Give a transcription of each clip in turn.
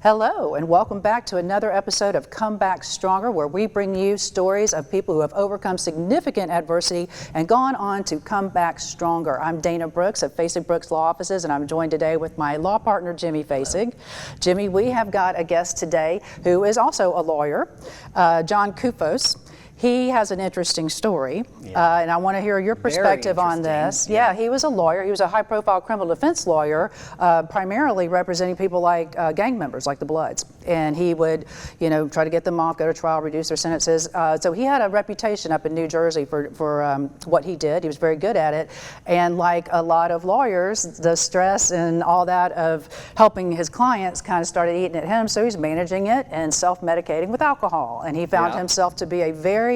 Hello, and welcome back to another episode of Come Back Stronger, where we bring you stories of people who have overcome significant adversity and gone on to come back stronger. I'm Dana Brooks of Fasig Brooks Law Offices, and I'm joined today with my law partner, Jimmy Fasig. Jimmy, we have got a guest today who is also a lawyer, John Koufos. He has an interesting story, and I want to hear your perspective on this. Yeah, he was a lawyer. He was a high-profile criminal defense lawyer, primarily representing people like gang members, like the Bloods. And he would, try to get them off, go to trial, reduce their sentences. So he had a reputation up in New Jersey for what he did. He was very good at it. And like a lot of lawyers, the stress and all that of helping his clients kind of started eating at him. So he's managing it and self-medicating with alcohol. And he found himself to be a very,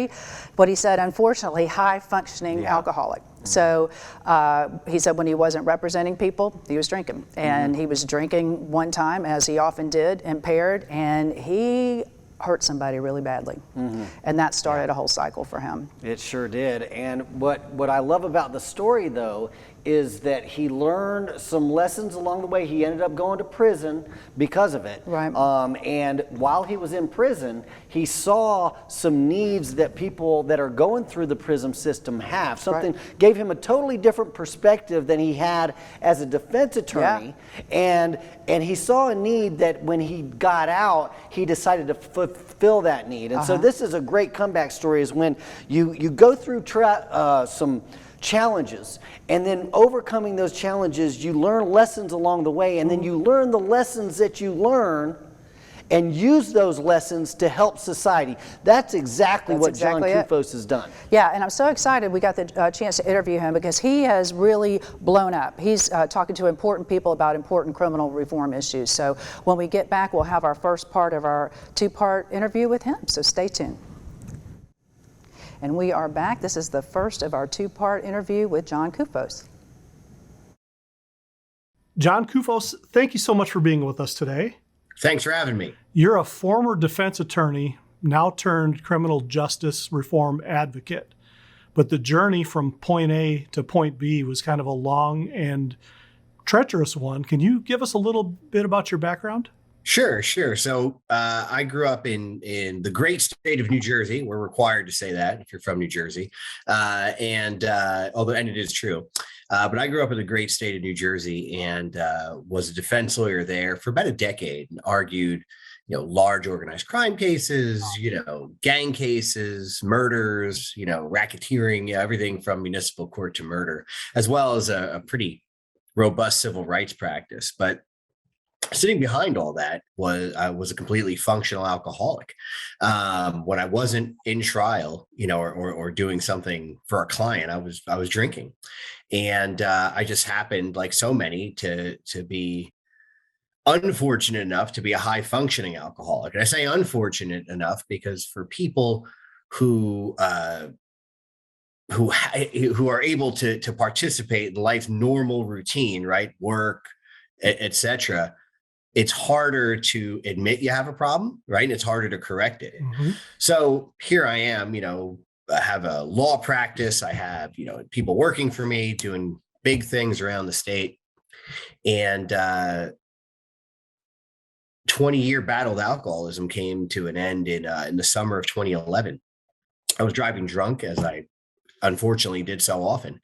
what he said, unfortunately, high-functioning alcoholic. So he said when he wasn't representing people, he was drinking. And he was drinking one time, as he often did, impaired, and he hurt somebody really badly. And that started a whole cycle for him. It sure did. And what I love about the story, though, is that he learned some lessons along the way. He ended up going to prison because of it. Right. And while he was in prison, he saw some needs that people that are going through the prison system have. Something gave him a totally different perspective than he had as a defense attorney. And he saw a need that when he got out, he decided to fulfill that need. And so this is a great comeback story, is when you go through some challenges, and then overcoming those challenges, you learn lessons along the way, and then you learn the lessons that you learn and use those lessons to help society. That's exactly what John Koufos has done. Yeah, and I'm so excited we got the chance to interview him, because he has really blown up. He's talking to important people about important criminal reform issues. So when we get back, we'll have our first part of our two-part interview with him, so stay tuned. And we are back. This is the first of our two-part interview with John Koufos. John Koufos, thank you so much for being with us today. Thanks for having me. You're a former defense attorney, now turned criminal justice reform advocate. But the journey from point A to point B was kind of a long and treacherous one. Can you give us a little bit about your background? Sure. So I grew up in the great state of New Jersey. We're required to say that if you're from New Jersey, and it is true. But I grew up in the great state of New Jersey and was a defense lawyer there for about a decade, and argued, large organized crime cases, gang cases, murders, racketeering, everything from municipal court to murder, as well as a pretty robust civil rights practice. But sitting behind all that I was a completely functional alcoholic. When I wasn't in trial, or doing something for a client, I was drinking, and I just happened, like so many, to be unfortunate enough to be a high functioning alcoholic. And I say unfortunate enough because for people who are able to participate in life's normal routine, right, work, etc., it's harder to admit you have a problem, right? And it's harder to correct it. So here I am, I have a law practice. I have, people working for me, doing big things around the state. And 20-year battle with alcoholism came to an end in the summer of 2011. I was driving drunk, as I unfortunately did so often.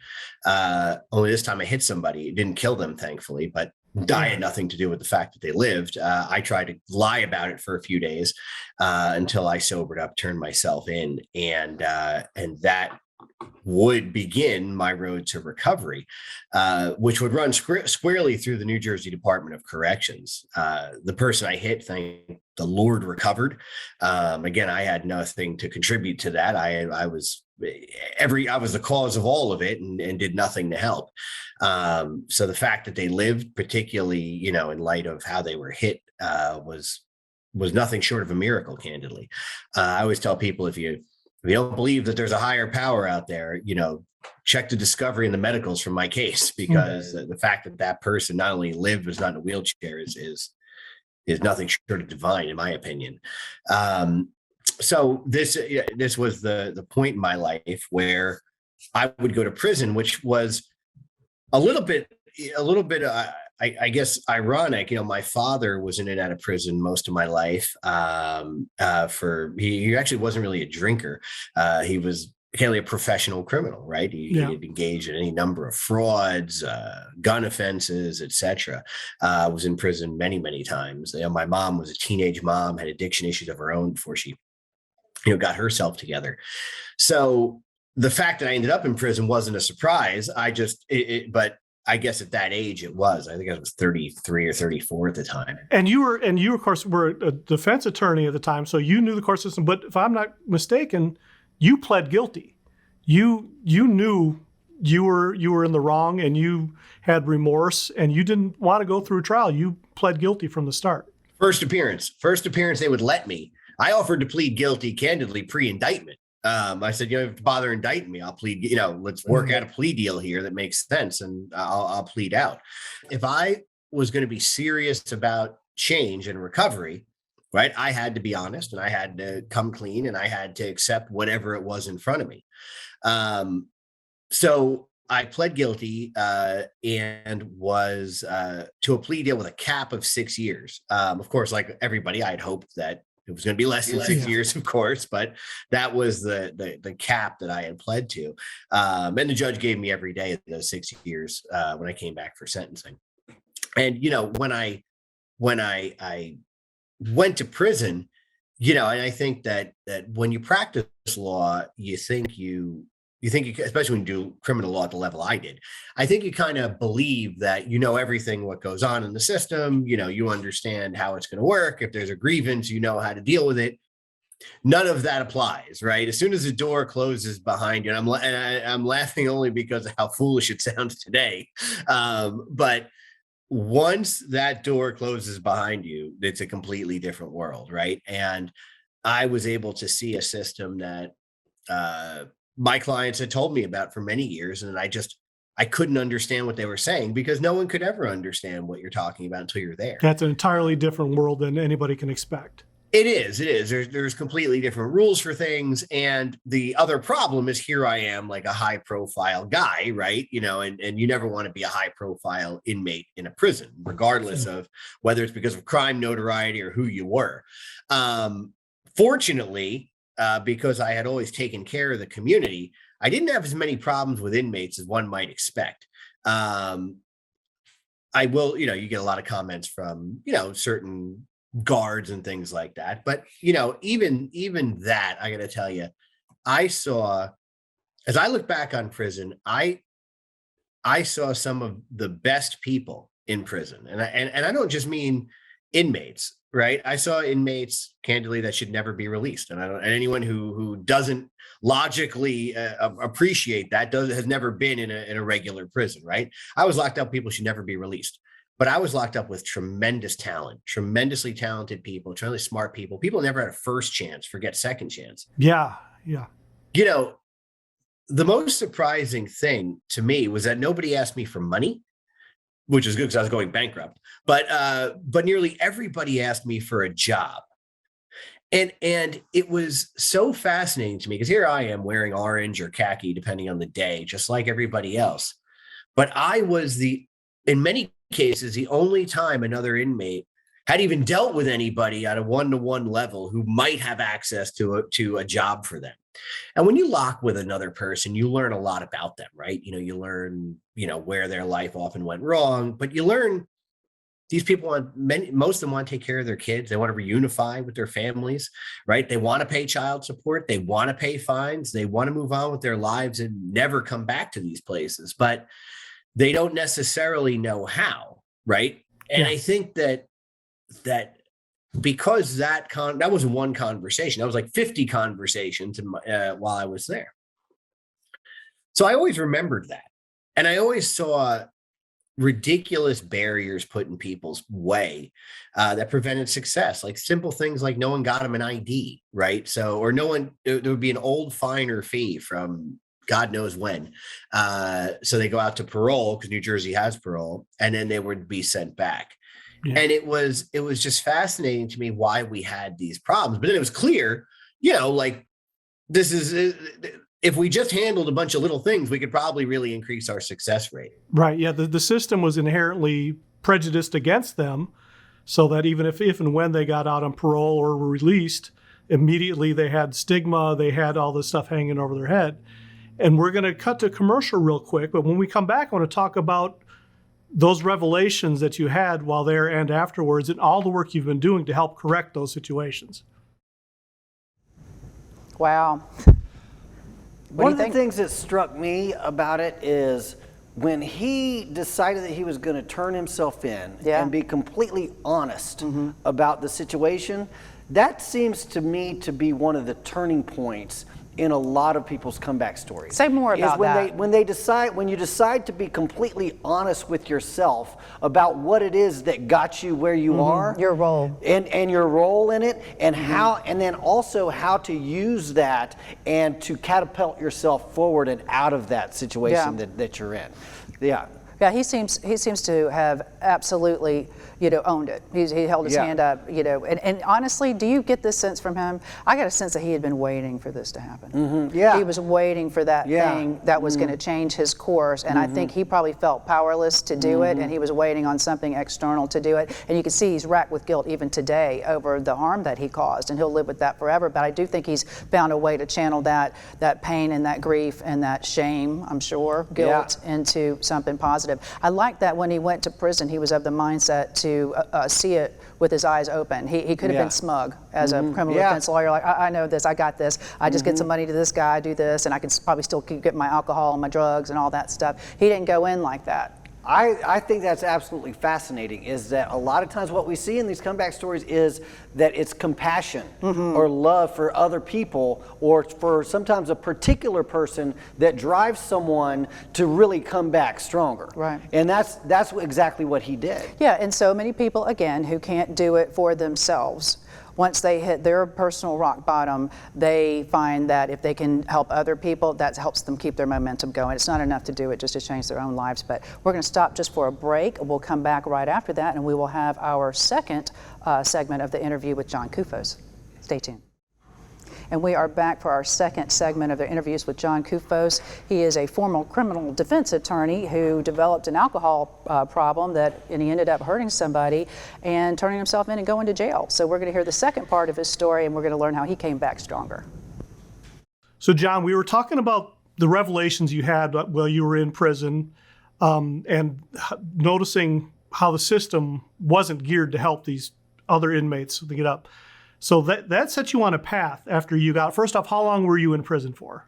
Only this time I hit somebody. It didn't kill them, thankfully, but I had nothing to do with the fact that they lived. I tried to lie about it for a few days until I sobered up, turned myself in, and that would begin my road to recovery, which would run squarely through the New Jersey Department of Corrections. The person I hit, thank the Lord, recovered. Again, I had nothing to contribute to that. I was the cause of all of it and did nothing to help. So the fact that they lived, particularly, in light of how they were hit, was nothing short of a miracle, candidly. I always tell people, if you don't believe that there's a higher power out there, check the discovery and the medicals from my case, because the fact that person not only lived, was not in a wheelchair is nothing short of divine, in my opinion. So this was the point in my life where I would go to prison, which was a little bit I guess ironic. My father was in and out of prison most of my life. He actually wasn't really a drinker. He was clearly a professional criminal, right? He had engaged in any number of frauds, gun offenses, etc. Was in prison many, many times. My mom was a teenage mom, had addiction issues of her own before she, got herself together. So the fact that I ended up in prison wasn't a surprise. But I guess at that age it was. I think I was 33 or 34 at the time. And you of course were a defense attorney at the time, so you knew the court system. But if I'm not mistaken, you pled guilty. You knew you were in the wrong, and you had remorse, and you didn't want to go through trial. You pled guilty from the start. First appearance, they would let me. I offered to plead guilty candidly pre-indictment. I said, you don't have to bother indicting me. I'll plead, let's work out a plea deal here that makes sense, and I'll plead out. If I was going to be serious about change and recovery, right, I had to be honest, and I had to come clean, and I had to accept whatever it was in front of me. So I pled guilty and was to a plea deal with a cap of 6 years. Of course, like everybody, I had hoped that it was going to be less than 6 years, of course, but that was the cap that I had pled to. And the judge gave me every day of those 6 years when I came back for sentencing. And, when I went to prison, and I think that when you practice law, you think, especially when you do criminal law at the level I did, I think you kind of believe that everything what goes on in the system. You understand how it's going to work. If there's a grievance, you know how to deal with it. None of that applies, right? As soon as the door closes behind you, and I'm laughing only because of how foolish it sounds today, but once that door closes behind you, it's a completely different world, right? And I was able to see a system that my clients had told me about for many years, and I couldn't understand what they were saying, because no one could ever understand what you're talking about until you're there. That's an entirely different world than anybody can expect. It is. There's completely different rules for things. And the other problem is, here I am, like a high profile guy, right? And you never want to be a high profile inmate in a prison, regardless of whether it's because of crime, notoriety, or who you were. Fortunately, because I had always taken care of the community, I didn't have as many problems with inmates as one might expect. I will, you get a lot of comments from, certain guards and things like that. But, even that, I got to tell you, I saw, as I look back on prison, I saw some of the best people in prison. And I don't just mean inmates, right? I saw inmates, candidly, that should never be released. And anyone who doesn't logically appreciate that has never been in a regular prison, right? I was locked up, people should never be released. But I was locked up with tremendous talent, tremendously talented people, tremendously smart people. People never had a first chance, forget second chance. Yeah. The most surprising thing to me was that nobody asked me for money, which is good because I was going bankrupt. But nearly everybody asked me for a job. And it was so fascinating to me, because here I am wearing orange or khaki, depending on the day, just like everybody else. But I was in many cases, the only time another inmate had even dealt with anybody at a one-to-one level who might have access to a job for them. And when you lock with another person, you learn a lot about them, right? You learn, where their life often went wrong, but you learn these people most of them want to take care of their kids. They want to reunify with their families, right? They want to pay child support. They want to pay fines. They want to move on with their lives and never come back to these places, but they don't necessarily know how, right? And I think that because that was one conversation, that was like 50 conversations while I was there. So I always remembered that. And I always saw ridiculous barriers put in people's way that prevented success, like simple things like no one got them an ID, right? So, or there would be an old fine or fee from God knows when. So they go out to parole, because New Jersey has parole, and then they would be sent back. Yeah. And it was just fascinating to me why we had these problems. But then it was clear, like this is, if we just handled a bunch of little things, we could probably really increase our success rate. Right. Yeah. The system was inherently prejudiced against them, so that even if and when they got out on parole or were released, immediately they had stigma, they had all this stuff hanging over their head. And we're going to cut to commercial real quick, but when we come back, I want to talk about those revelations that you had while there and afterwards, and all the work you've been doing to help correct those situations. Wow. One of the things that struck me about it is when he decided that he was going to turn himself in and be completely honest about the situation, that seems to me to be one of the turning points in a lot of people's comeback stories. Say more about that. When you decide to be completely honest with yourself about what it is that got you where you are, your role, and your role in it, and how, and then also how to use that and to catapult yourself forward and out of that situation that you're in. Yeah, he seems to have absolutely, owned it. He held his hand up, and honestly, do you get this sense from him? I got a sense that he had been waiting for this to happen. He was waiting for that thing that was going to change his course, and I think he probably felt powerless to do it, and he was waiting on something external to do it. And you can see he's racked with guilt even today over the harm that he caused, and he'll live with that forever. But I do think he's found a way to channel that pain and that grief and that shame, I'm sure, guilt into something positive. I like that when he went to prison, he was of the mindset to see it with his eyes open. He could have been smug as a criminal defense lawyer, like, I know this, I got this, I just get some money to this guy, do this, and I can probably still get my alcohol and my drugs and all that stuff. He didn't go in like that. I think that's absolutely fascinating, is that a lot of times what we see in these comeback stories is that it's compassion or love for other people, or for sometimes a particular person that drives someone to really come back stronger. Right. And that's exactly what he did. Yeah, and so many people, again, who can't do it for themselves, once they hit their personal rock bottom, they find that if they can help other people, that helps them keep their momentum going. It's not enough to do it just to change their own lives. But we're going to stop just for a break. We'll come back right after that, and we will have our second segment of the interview with John Koufos. Stay tuned. And we are back for our second segment of the interviews with John Koufos. He is a former criminal defense attorney who developed an alcohol problem and he ended up hurting somebody and turning himself in and going to jail. So we're going to hear the second part of his story, and we're going to learn how he came back stronger. So John, we were talking about the revelations you had while you were in prison, and noticing how the system wasn't geared to help these other inmates to get up. So that set you on a path after you got. First off, how long were you in prison for?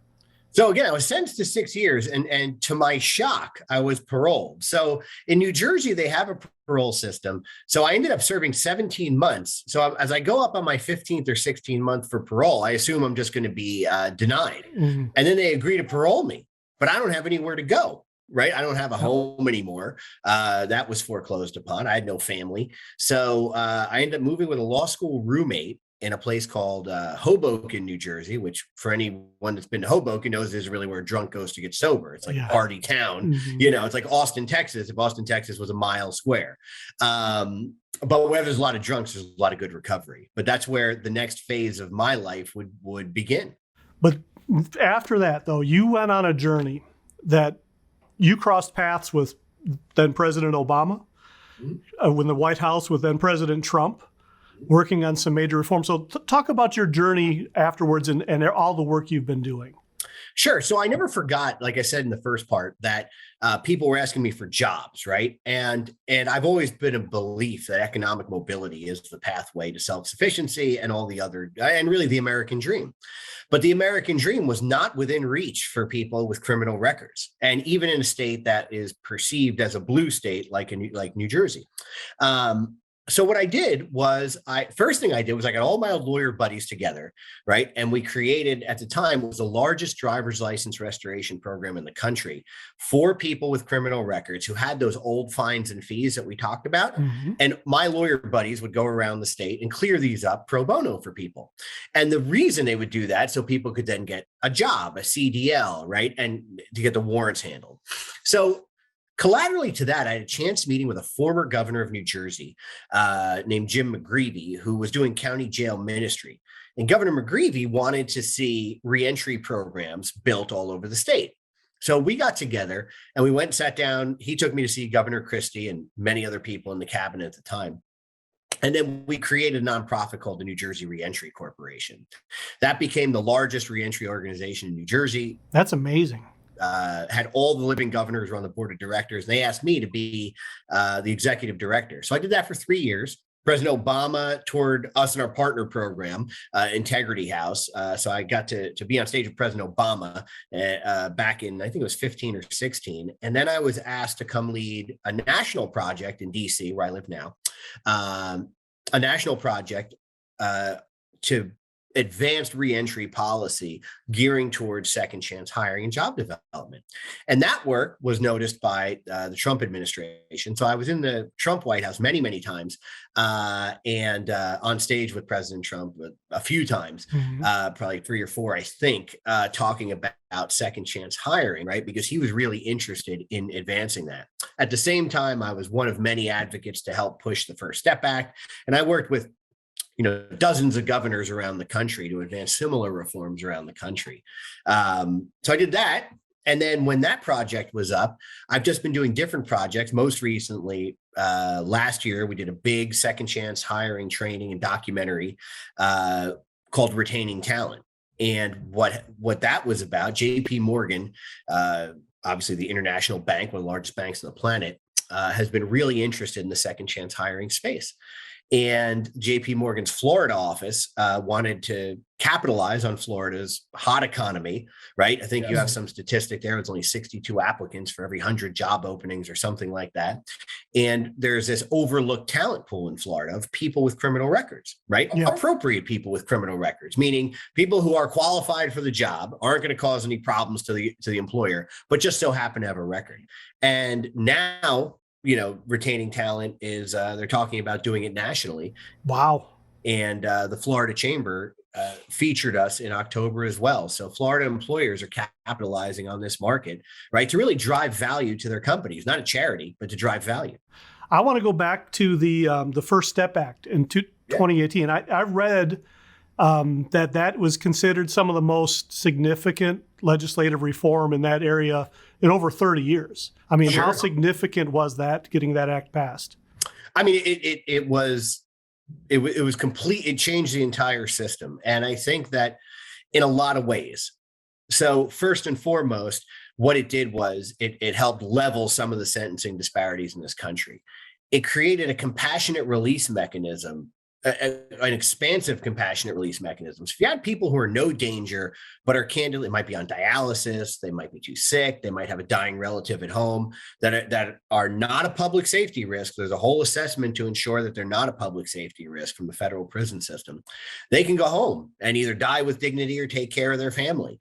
So again, I was sentenced to 6 years, and to my shock, I was paroled. So in New Jersey, they have a parole system. So I ended up serving 17 months. So as I go up on my 15th or 16th month for parole, I assume I'm just going to be denied. And then they agree to parole me, but I don't have anywhere to go. Right. I don't have a home anymore. That was foreclosed upon. I had no family. So I ended up moving with a law school roommate in a place called Hoboken, New Jersey, which for anyone that's been to Hoboken knows is really where a drunk goes to get sober. It's like a party town. It's like Austin, Texas. If Austin, Texas was a mile square. But where there's a lot of drunks, there's a lot of good recovery. But that's where the next phase of my life would begin. But after that, though, you went on a journey that you crossed paths with then President Obama, in the White House with then President Trump, working on some major reforms. So talk about your journey afterwards and all the work you've been doing. Sure. So I never forgot, like I said in the first part, that people were asking me for jobs, right? And I've always been a belief that economic mobility is the pathway to self-sufficiency and all the other, and really the American dream. But the American dream was not within reach for people with criminal records, and even in a state that is perceived as a blue state like New Jersey. So what I did was, first thing I did was I got all my old lawyer buddies together, right? And we created, at the time, it was the largest driver's license restoration program in the country for people with criminal records who had those old fines and fees that we talked about. And my lawyer buddies would go around the state and clear these up pro bono for people. And the reason they would do that, so people could then get a job, a CDL, right? And to get the warrants handled. So collaterally to that, I had a chance meeting with a former governor of New Jersey named Jim McGreevey, who was doing county jail ministry. And Governor McGreevey wanted to see reentry programs built all over the state. So we got together and we went and sat down. He took me to see Governor Christie and many other people in the cabinet at the time. And then we created a nonprofit called the New Jersey Reentry Corporation. That became the largest reentry organization in New Jersey. That's amazing. Had all the living governors on the board of directors. They asked me to be the executive director. So I did that for 3 years. President Obama toured us in our partner program, Integrity House. So I got to be on stage with President Obama back in, I think it was 15 or 16. And then I was asked to come lead a national project in DC, where I live now, a national project to advanced reentry policy gearing towards second chance hiring and job development. And that work was noticed by the Trump administration. So I was in the Trump White House many, many times and on stage with President Trump a few times, probably 3 or 4, I think, talking about second chance hiring, right? Because he was really interested in advancing that. At the same time, I was one of many advocates to help push the First Step Act. And I worked with dozens of governors around the country to advance similar reforms around the country. So I did that. And then when that project was up, I've just been doing different projects. Most recently, last year, we did a big second chance hiring training and documentary called Retaining Talent. And what that was about, JP Morgan, obviously the international bank, one of the largest banks on the planet, has been really interested in the second chance hiring space. And JP Morgan's Florida office wanted to capitalize on Florida's hot economy, right? I think you have some statistic there. It's only 62 applicants for every 100 job openings or something like that. And there's this overlooked talent pool in Florida of people with criminal records, right? Yeah. Appropriate people with criminal records, meaning people who are qualified for the job, aren't going to cause any problems to the employer, but just so happen to have a record. And now, retaining talent is they're talking about doing it nationally. Wow. And the Florida Chamber featured us in October as well. So Florida employers are capitalizing on this market, right, to really drive value to their companies, not a charity, but to drive value. I want to go back to the First Step Act in 2018. I read that was considered some of the most significant legislative reform in that area in over 30 years. I mean, How significant was that, getting that act passed? I mean, it was complete. It changed the entire system. And I think that in a lot of ways. So first and foremost, what it did was it helped level some of the sentencing disparities in this country. It created a compassionate release mechanism, an expansive compassionate release mechanism. So if you had people who are no danger, but are candidly, might be on dialysis, they might be too sick, they might have a dying relative at home that are not a public safety risk. There's a whole assessment to ensure that they're not a public safety risk from the federal prison system. They can go home and either die with dignity or take care of their family.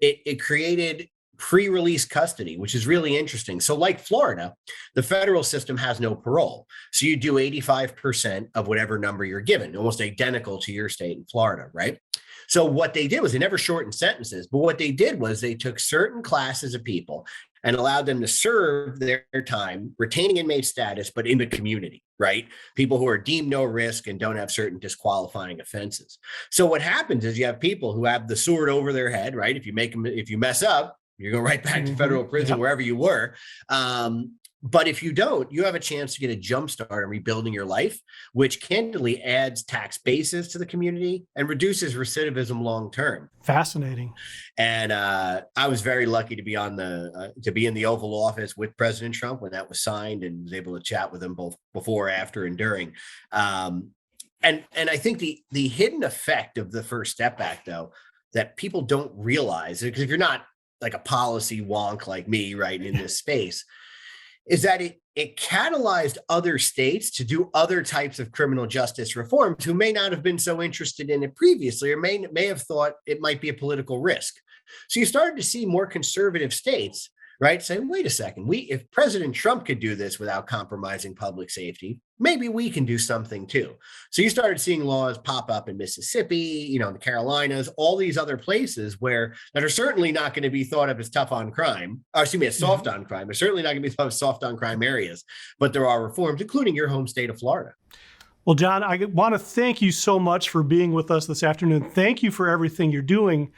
It created pre-release custody, which is really interesting. So like Florida, the federal system has no parole. So you do 85% of whatever number you're given, almost identical to your state in Florida, right? So what they did was they never shortened sentences, but what they did was they took certain classes of people and allowed them to serve their time, retaining inmate status, but in the community, right? People who are deemed no risk and don't have certain disqualifying offenses. So what happens is you have people who have the sword over their head, right? If you mess up, you go right back to federal prison, wherever you were. But if you don't, you have a chance to get a jump start on rebuilding your life, which candidly adds tax bases to the community and reduces recidivism long term. Fascinating. And I was very lucky to be to be in the Oval Office with President Trump when that was signed, and was able to chat with him both before, after, and during. And I think the hidden effect of the First Step Act, though, that people don't realize, because if you're not like a policy wonk like me, right, in this space, is that it catalyzed other states to do other types of criminal justice reforms who may not have been so interested in it previously, or may have thought it might be a political risk. So you started to see more conservative states, right, saying, wait a second, if President Trump could do this without compromising public safety, maybe we can do something too. So you started seeing laws pop up in Mississippi, the Carolinas, all these other places that are certainly not going to be thought of as tough on crime, or excuse me, as soft on crime. They're certainly not going to be thought of as soft on crime areas, but there are reforms, including your home state of Florida. Well, John, I want to thank you so much for being with us this afternoon. Thank you for everything you're doing.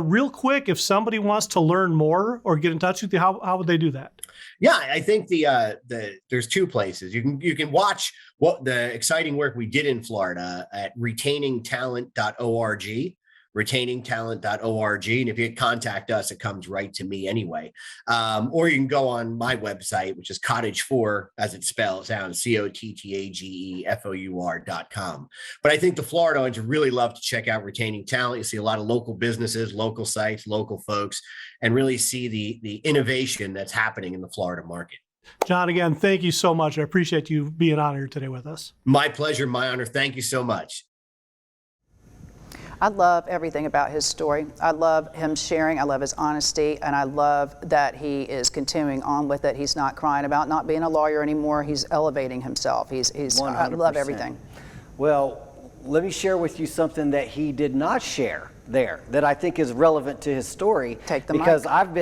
Real quick, if somebody wants to learn more or get in touch with you, how would they do that? Yeah, I think there's two places. You can watch what the exciting work we did in Florida at retainingtalent.org. retainingtalent.org. And if you contact us, it comes right to me anyway. Or you can go on my website, which is cottage4, as it spells out, COTTAGEFOUR.com. But I think the Floridans really love to check out Retaining Talent. You see a lot of local businesses, local sites, local folks, and really see the innovation that's happening in the Florida market. John, again, thank you so much. I appreciate you being on here today with us. My pleasure, my honor. Thank you so much. I love everything about his story. I love him sharing. I love his honesty, and I love that he is continuing on with it. He's not crying about not being a lawyer anymore. He's elevating himself. I love everything. Well, let me share with you something that he did not share there that I think is relevant to his story. Take the because mic. I've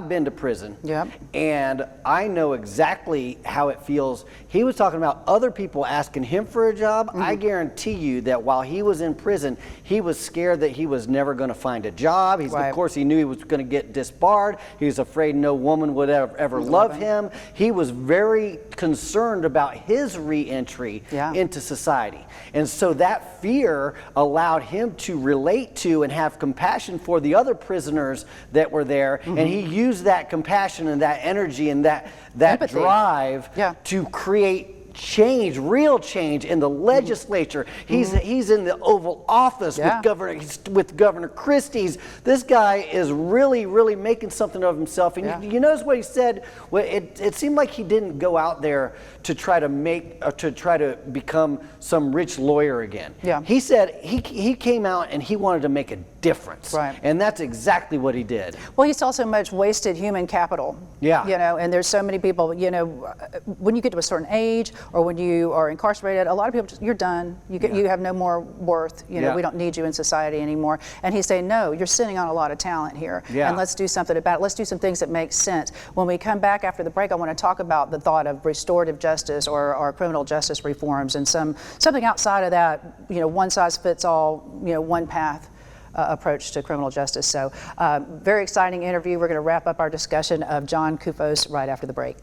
been to prison. Yep. And I know exactly how it feels. He was talking about other people asking him for a job. I guarantee you that while he was in prison, he was scared that he was never going to find a job. Right. Of course, he knew he was going to get disbarred. He was afraid no woman would ever love him. He was very concerned about his re-entry into society. And so that fear allowed him to relate to and have compassion for the other prisoners that were there. And he used that compassion and that energy and that Empathy. drive to create change, real change in the legislature. He's in the Oval Office with Governor Christie's. This guy is really making something of himself. And you notice what he said? Well, it seemed like he didn't go out there to try to become some rich lawyer again. He said he came out and he wanted to make a difference. Right. And that's exactly what he did. Well, he saw so much wasted human capital. Yeah. You know, and there's so many people, you know, when you get to a certain age or when you are incarcerated, a lot of people just, you're done. You have no more worth. You know, we don't need you in society anymore. And he's saying, no, you're sitting on a lot of talent here. And let's do something about it. Let's do some things that make sense. When we come back after the break, I want to talk about the thought of restorative justice or criminal justice reforms and something outside of that, you know, one size fits all, you know, one path approach to criminal justice. So very exciting interview. We're going to wrap up our discussion of John Koufos right after the break.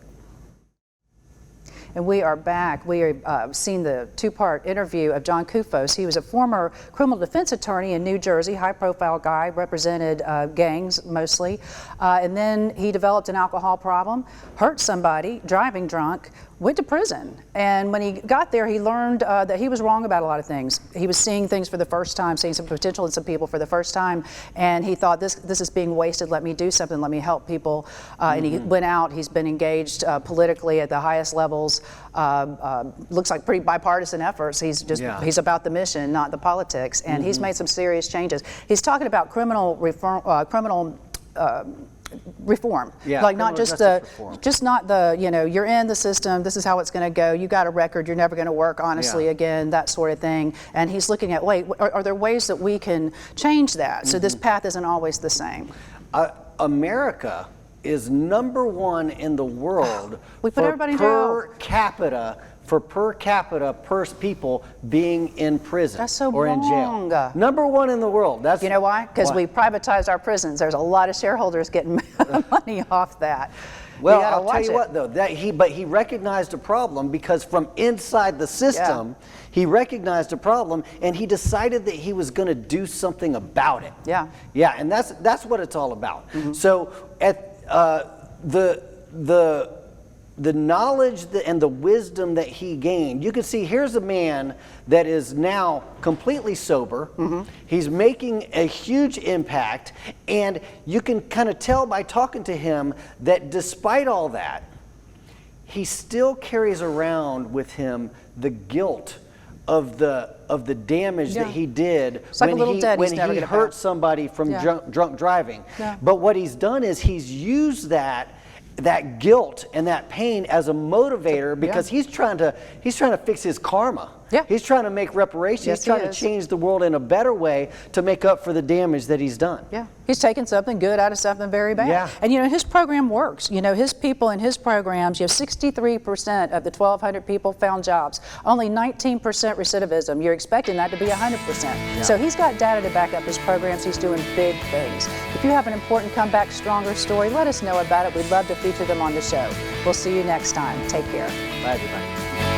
And we are back. We have seen the two-part interview of John Koufos. He was a former criminal defense attorney in New Jersey, high-profile guy, represented gangs mostly. And then he developed an alcohol problem, hurt somebody, driving drunk, went to prison. And when he got there, he learned that he was wrong about a lot of things. He was seeing things for the first time, seeing some potential in some people for the first time. And he thought, this is being wasted. Let me do something. Let me help people. And he went out. He's been engaged politically at the highest levels. Looks like pretty bipartisan efforts. He's just he's about the mission, not the politics. And he's made some serious changes. He's talking about criminal reform. Like not just not the, you know, you're in the system, this is how it's going to go, you got a record, you're never going to work honestly again, that sort of thing. And he's looking at, wait, are there ways that we can change that so this path isn't always the same? America is #1 in the world we put everybody in per capita per people being in prison or in jail. #1 in the world. That's, you know why? Because we privatized our prisons. There's a lot of shareholders getting money off that. Well, I'll tell you what though, but he recognized a problem because from inside the system, he recognized a problem and he decided that he was going to do something about it. Yeah, and that's what it's all about. So at the knowledge and the wisdom that he gained, you can see here's a man that is now completely sober. He's making a huge impact, and you can kind of tell by talking to him that despite all that, he still carries around with him the guilt of the damage that he did when he hurt somebody from drunk driving. But what he's done is he's used that guilt and that pain as a motivator because he's trying to fix his karma. Yeah. He's trying to make reparations. Yes, He's trying he to is. change the world in a better way to make up for the damage that he's done. Yeah, he's taken something good out of something very bad. Yeah. And his program works. His people in his programs, 63% of the 1,200 people found jobs, only 19% recidivism. You're expecting that to be 100%. So he's got data to back up his programs. He's doing big things. If you have an important Comeback Stronger story, let us know about it. We'd love to feature them on the show. We'll see you next time. Take care. Bye, everybody.